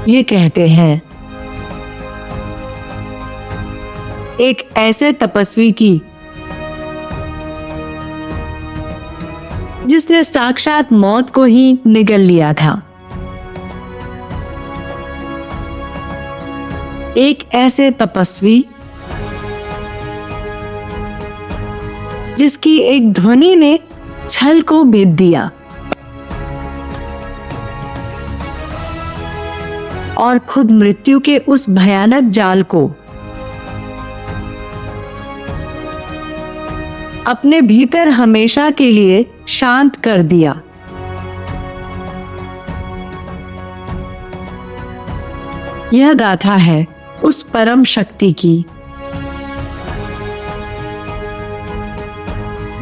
ये कहते हैं एक ऐसे तपस्वी की जिसने साक्षात मौत को ही निगल लिया था। एक ऐसे तपस्वी जिसकी एक ध्वनि ने छल को भेद दिया और खुद मृत्यु के उस भयानक जाल को अपने भीतर हमेशा के लिए शांत कर दिया। यह गाथा है उस परम शक्ति की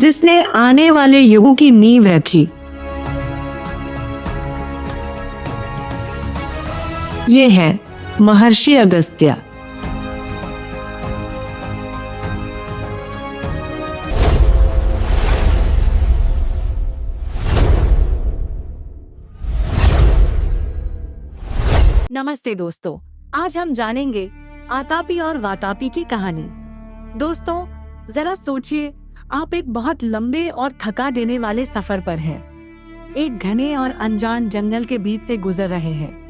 जिसने आने वाले युगों की नींव रखी। ये है महर्षि अगस्त्य। नमस्ते दोस्तों, आज हम जानेंगे आतापी और वातापी की कहानी। दोस्तों, जरा सोचिए, आप एक बहुत लंबे और थका देने वाले सफर पर हैं। एक घने और अनजान जंगल के बीच से गुजर रहे हैं।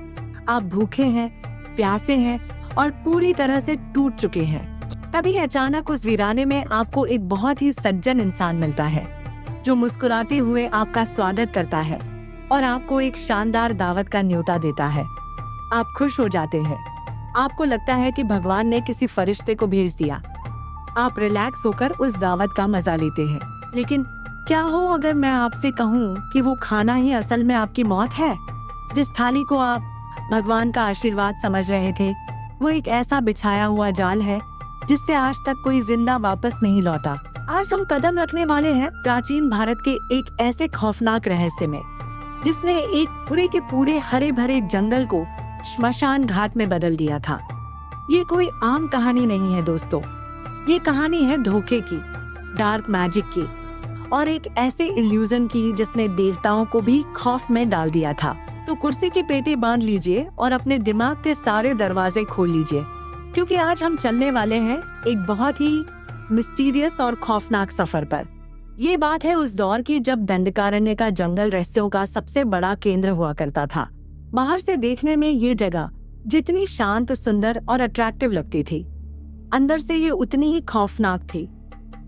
आप भूखे हैं, प्यासे हैं और पूरी तरह से टूट चुके हैं। तभी अचानक उस वीराने में आपको एक बहुत ही सज्जन इंसान मिलता है जो मुस्कुराते हुए आपका स्वागत करता है और आपको एक शानदार दावत का न्योता देता है। आप खुश हो जाते हैं। आपको लगता है कि भगवान ने किसी फरिश्ते को भेज दिया। आप रिलैक्स होकर उस दावत का मजा लेते हैं। लेकिन क्या हो अगर मैं आपसे कहूँ कि वो खाना ही असल में आपकी मौत है? जिस थाली को आप भगवान का आशीर्वाद समझ रहे थे, वो एक ऐसा बिछाया हुआ जाल है जिससे आज तक कोई जिंदा वापस नहीं लौटा। आज हम कदम रखने वाले हैं प्राचीन भारत के एक ऐसे खौफनाक रहस्य में जिसने एक पूरे के पूरे हरे भरे जंगल को श्मशान घाट में बदल दिया था। ये कोई आम कहानी नहीं है दोस्तों, ये कहानी है धोखे की, डार्क मैजिक की और एक ऐसे इल्यूजन की जिसने देवताओं को भी खौफ में डाल दिया था। तो कुर्सी की पेटी बांध लीजिए और अपने दिमाग के सारे दरवाजे खोल लीजिए, क्योंकि आज हम चलने वाले हैं एक बहुत ही मिस्टीरियस और खौफनाक सफर पर। ये बात है उस दौर की जब दंडकारण्य का जंगल रहस्यों का सबसे बड़ा केंद्र हुआ करता था। बाहर से देखने में ये जगह जितनी शांत, सुंदर और अट्रैक्टिव लगती थी, अंदर से ये उतनी ही खौफनाक थी।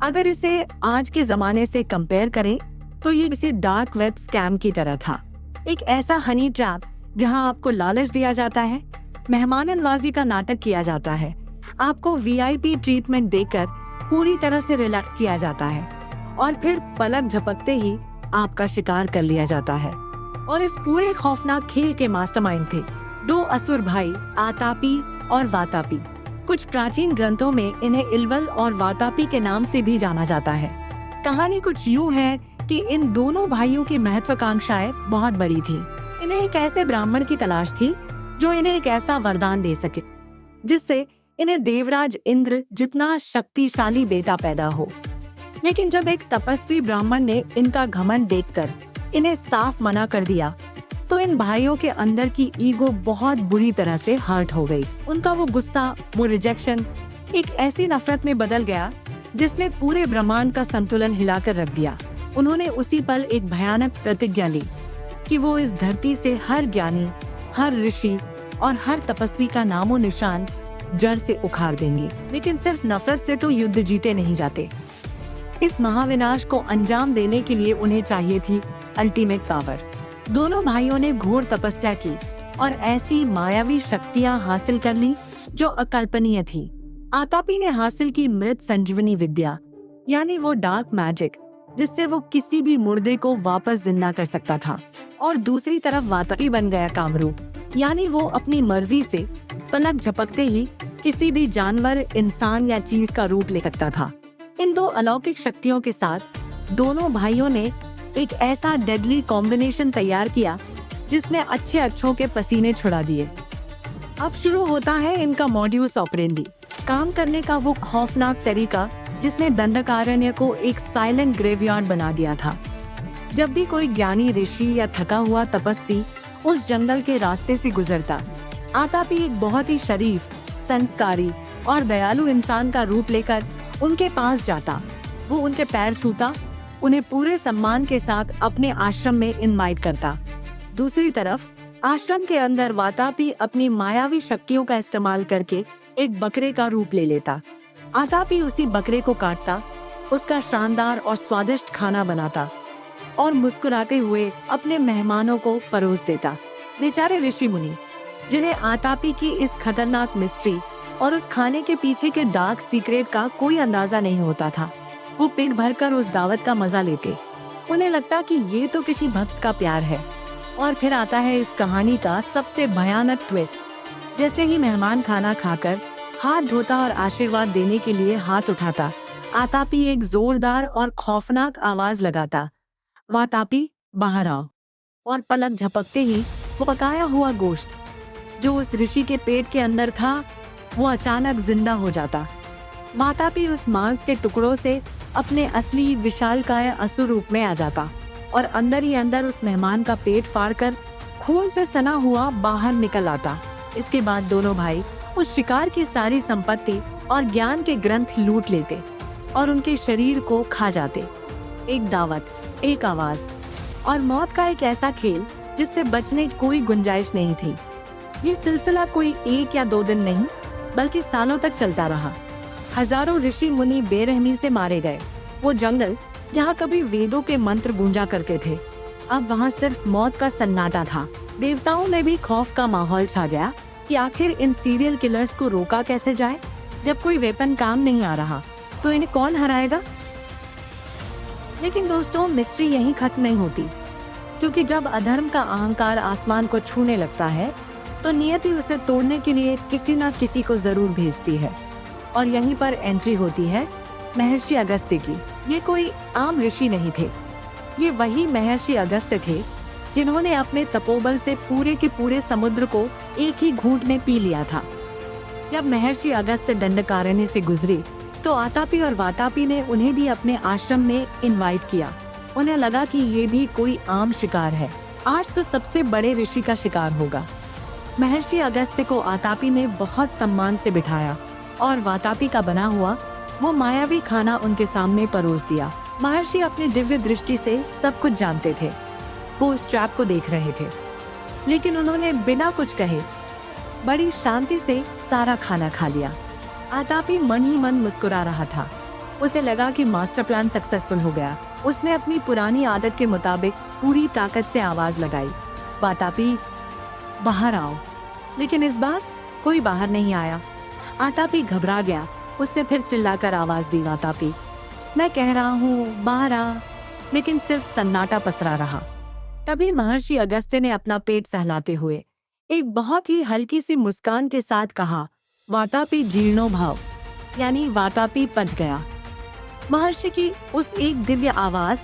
अगर इसे आज के जमाने से कंपेयर करें तो ये किसी डार्क वेब स्कैम की तरह था। एक ऐसा हनी ट्रैप जहां आपको लालच दिया जाता है, मेहमान नवाजी का नाटक किया जाता है, आपको वीआईपी ट्रीटमेंट देकर पूरी तरह से रिलैक्स किया जाता है और फिर पलक झपकते ही आपका शिकार कर लिया जाता है। और इस पूरे खौफनाक खेल के मास्टरमाइंड थे दो असुर भाई, आतापी और वातापी। कुछ प्राचीन ग्रंथों में इन्हें इल्वल और वातापी के नाम से भी जाना जाता है। कहानी कुछ यूं है कि इन दोनों भाइयों की महत्वाकांक्षाएं बहुत बड़ी थी। इन्हें एक ऐसे ब्राह्मण की तलाश थी जो इन्हें एक ऐसा वरदान दे सके जिससे इन्हें देवराज इंद्र जितना शक्तिशाली बेटा पैदा हो। लेकिन जब एक तपस्वी ब्राह्मण ने इनका घमंड देखकर इन्हें साफ मना कर दिया तो इन भाइयों के अंदर की ईगो बहुत बुरी तरह से हर्ट हो गई। उनका वो गुस्सा, वो रिजेक्शन एक ऐसी नफरत में बदल गया जिसने पूरे ब्रह्मांड का संतुलन हिलाकर रख दिया। उन्होंने उसी पल एक भयानक प्रतिज्ञा ली कि वो इस धरती से हर ज्ञानी, हर ऋषि और हर तपस्वी का नामो निशान जड़ से उखाड़ देंगे। लेकिन सिर्फ नफरत से तो युद्ध जीते नहीं जाते। इस महाविनाश को अंजाम देने के लिए उन्हें चाहिए थी अल्टीमेट पावर। दोनों भाइयों ने घोर तपस्या की और ऐसी मायावी शक्तियां हासिल कर ली जो अकल्पनीय थी। आतापी ने हासिल की मृत संजीवनी विद्या, यानी वो डार्क मैजिक जिससे वो किसी भी मुर्दे को वापस जिंदा कर सकता था। और दूसरी तरफ वातापी बन गया कामरूप, यानी वो अपनी मर्जी से पलक झपकते ही किसी भी जानवर, इंसान या चीज का रूप ले सकता था। इन दो अलौकिक शक्तियों के साथ दोनों भाइयों ने एक ऐसा डेडली कॉम्बिनेशन तैयार किया जिसने अच्छे अच्छों के पसीने छुड़ा दिए। अब शुरू होता है इनका मॉड्यूस ऑपरेंडी, काम करने का वो खौफनाक तरीका जिसने दंडकारण्य को एक साइलेंट ग्रेवयार्ड बना दिया था। जब भी कोई ज्ञानी ऋषि या थका हुआ तपस्वी उस जंगल के रास्ते से गुजरता, आतापी एक बहुत ही शरीफ, संस्कारी और दयालु इंसान का रूप लेकर उनके पास जाता। वो उनके पैर छूता, उन्हें पूरे सम्मान के साथ अपने आश्रम में इनवाइट करता। दूसरी तरफ आश्रम के अंदर वातापी अपनी मायावी शक्तियों का इस्तेमाल करके एक बकरे का रूप ले लेता। आतापी उसी बकरे को काटता, उसका शानदार और स्वादिष्ट खाना बनाता और मुस्कुराते हुए अपने मेहमानों को परोस देता। बेचारे ऋषि मुनि, जिन्हें आतापी की इस खतरनाक मिस्ट्री और उस खाने के पीछे के डार्क सीक्रेट का कोई अंदाजा नहीं होता था, वो पेट भरकर उस दावत का मजा लेते। उन्हें लगता कि ये तो किसी भक्त का प्यार है। और फिर आता है इस कहानी का सबसे भयानक ट्विस्ट। जैसे ही मेहमान खाना खाकर हाथ धोता और आशीर्वाद देने के लिए हाथ उठाता, आतापी एक जोरदार और खौफनाक आवाज लगाता, वातापी बाहर आओ। और पलक झपकते ही वो पकाया हुआ गोश्त जो उस ऋषि के पेट के अंदर था, वो अचानक जिंदा हो जाता। वातापी उस मांस के टुकड़ों से अपने असली विशालकाय असुर रूप में आ जाता और अंदर ही अंदर उस मेहमान का पेट फाड़कर खून से सना हुआ बाहर निकल आता। इसके बाद दोनों भाई उस शिकार की सारी संपत्ति और ज्ञान के ग्रंथ लूट लेते और उनके शरीर को खा जाते। एक दावत, एक आवाज और मौत का एक ऐसा खेल जिससे बचने की कोई गुंजाइश नहीं थी। ये सिलसिला कोई 1 या 2 दिन नहीं, बल्कि सालों तक चलता रहा। हजारों ऋषि मुनि बेरहमी से मारे गए। वो जंगल जहाँ कभी वेदों के मंत्र गूंजा करते थे, अब वहाँ सिर्फ मौत का सन्नाटा था। देवताओं में भी खौफ का माहौल छा गया कि आखिर इन सीरियल किलर्स को रोका कैसे जाए। जब कोई वेपन काम नहीं आ रहा तो इन्हें कौन हराएगा। लेकिन दोस्तों, मिस्ट्री यहीं खत्म नहीं होती, क्योंकि जब अधर्म का अहंकार आसमान को छूने लगता है तो नियति उसे तोड़ने के लिए किसी न किसी को जरूर भेजती है। और यहीं पर एंट्री होती है महर्षि अगस्त्य की। ये कोई आम ऋषि नहीं थे, ये वही महर्षि अगस्त्य थे जिन्होंने अपने तपोबल से पूरे के पूरे समुद्र को एक ही घूंट में पी लिया था। जब महर्षि अगस्त्य दंडकारण्य से गुजरे तो आतापी और वातापी ने उन्हें भी अपने आश्रम में इनवाइट किया। उन्हें लगा कि ये भी कोई आम शिकार है, आज तो सबसे बड़े ऋषि का शिकार होगा। महर्षि अगस्त्य को आतापी ने बहुत सम्मान से बिठाया और वातापी का बना हुआ वो मायावी खाना उनके सामने परोस दिया। महर्षि अपनी दिव्य दृष्टि से सब कुछ जानते थे। वो उस ट्रैप को देख रहे थे, लेकिन उन्होंने बिना कुछ कहे बड़ी शांति से सारा खाना खा लिया। आतापी मन ही मन मुस्कुरा रहा था। उसे लगा कि मास्टर प्लान सक्सेसफुल हो गया। उसने अपनी पुरानी आदत के मुताबिक पूरी ताकत से आवाज लगाई, वातापी बाहर आओ। लेकिन इस बार कोई बाहर नहीं आया। आतापी घबरा गया। उसने फिर चिल्लाकर आवाज दी, वातापी मैं कह रहा हूँ बाहर आ। लेकिन सिर्फ सन्नाटा पसरा रहा। तभी महर्षि अगस्त्य ने अपना पेट सहलाते हुए एक बहुत ही हल्की सी मुस्कान के साथ कहा, वातापी जीर्णो भाव, यानी वातापी पच गया। महर्षि की उस एक दिव्य आवाज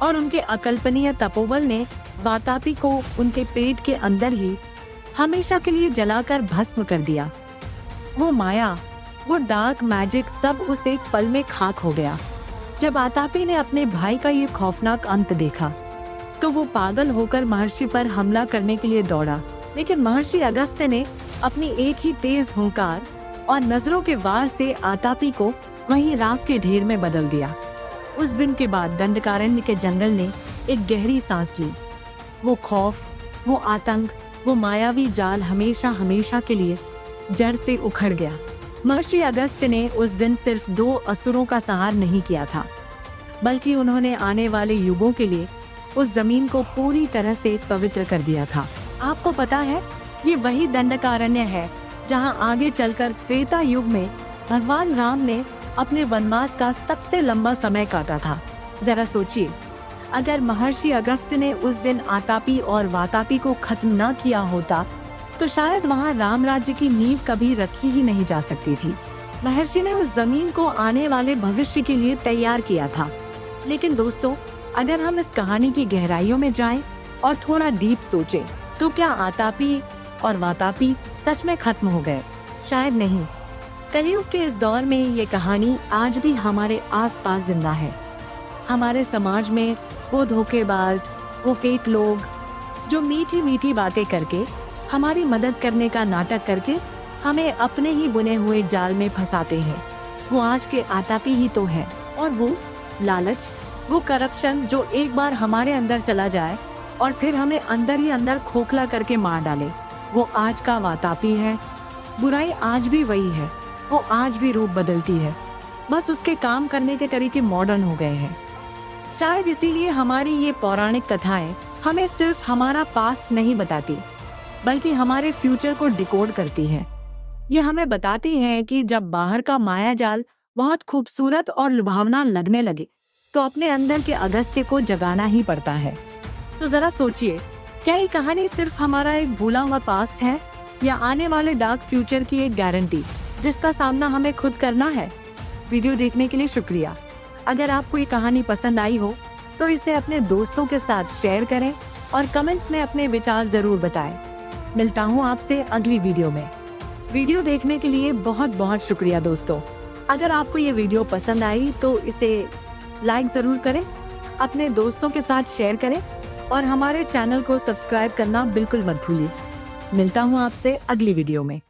और उनके अकल्पनीय तपोबल ने वातापी को उनके पेट के अंदर ही हमेशा के लिए जलाकर भस्म कर दिया। वो माया, वो डार्क मैजिक सब उस एक पल में खाक हो गया। जब आतापी ने अपने भाई का ये खौफनाक अंत देखा तो वो पागल होकर महर्षि पर हमला करने के लिए दौड़ा। लेकिन महर्षि अगस्त्य ने अपनी एक ही तेज हुंकार और नजरों के वार से आतापी को वहीं राख के ढेर में बदल दिया। उस दिन के बाद दंडकारण्य के जंगल ने एक गहरी सांस ली। वो खौफ, वो आतंक, वो मायावी जाल हमेशा हमेशा के लिए जड़ से उखड़ गया। महर्षि अगस्त्य ने उस दिन सिर्फ 2 असुरों का संहार नहीं किया था, बल्कि उन्होंने आने वाले युगों के लिए उस जमीन को पूरी तरह से पवित्र कर दिया था। आपको पता है, ये वही दंडकारण्य है जहां आगे चलकर त्रेता युग में भगवान राम ने अपने वनवास का सबसे लंबा समय काटा था। जरा सोचिए, अगर महर्षि अगस्त्य ने उस दिन आतापी और वातापी को खत्म न किया होता तो शायद वहां राम राज्य की नींव कभी रखी ही नहीं जा सकती थी। महर्षि ने उस जमीन को आने वाले भविष्य के लिए तैयार किया था। लेकिन दोस्तों, अगर हम इस कहानी की गहराइयों में जाएं और थोड़ा डीप सोचें, तो क्या आतापी और वातापी सच में खत्म हो गए? शायद नहीं। कलयुग के इस दौर में ये कहानी आज भी हमारे आसपास जिंदा है। हमारे समाज में वो धोखेबाज, वो फेक लोग जो मीठी मीठी बातें करके हमारी मदद करने का नाटक करके हमें अपने ही बुने हुए जाल में फंसाते हैं। वो आज के आतापी ही तो है। और वो लालच, वो करप्शन जो एक बार हमारे अंदर चला जाए और फिर हमें अंदर ही अंदर खोखला करके मार डाले, वो आज का वातापी है। बुराई आज भी वही है, वो आज भी रूप बदलती है, बस उसके काम करने के तरीके मॉडर्न हो गए हैं। शायद इसीलिए हमारी ये पौराणिक कथाएं हमें सिर्फ हमारा पास्ट नहीं बताती, बल्कि हमारे फ्यूचर को डिकोड करती हैं। ये हमें बताती हैं कि जब बाहर का माया जाल बहुत खूबसूरत और लुभावना लगने लगे, तो अपने अंदर के अगस्त्य को जगाना ही पड़ता है। तो जरा सोचिए, क्या ये कहानी सिर्फ हमारा एक भूला हुआ पास्ट है, या आने वाले डार्क फ्यूचर की एक गारंटी जिसका सामना हमें खुद करना है? वीडियो देखने के लिए शुक्रिया। अगर आपको ये कहानी पसंद आई हो तो इसे अपने दोस्तों के साथ शेयर करें और कमेंट्स में अपने विचार जरूर बताएं। मिलता हूँ आपसे अगली वीडियो में। वीडियो देखने के लिए बहुत बहुत शुक्रिया दोस्तों। अगर आपको ये वीडियो पसंद आई तो इसे लाइक जरूर करें, अपने दोस्तों के साथ शेयर करें और हमारे चैनल को सब्सक्राइब करना बिल्कुल मत भूलिए। मिलता हूँ आपसे अगली वीडियो में।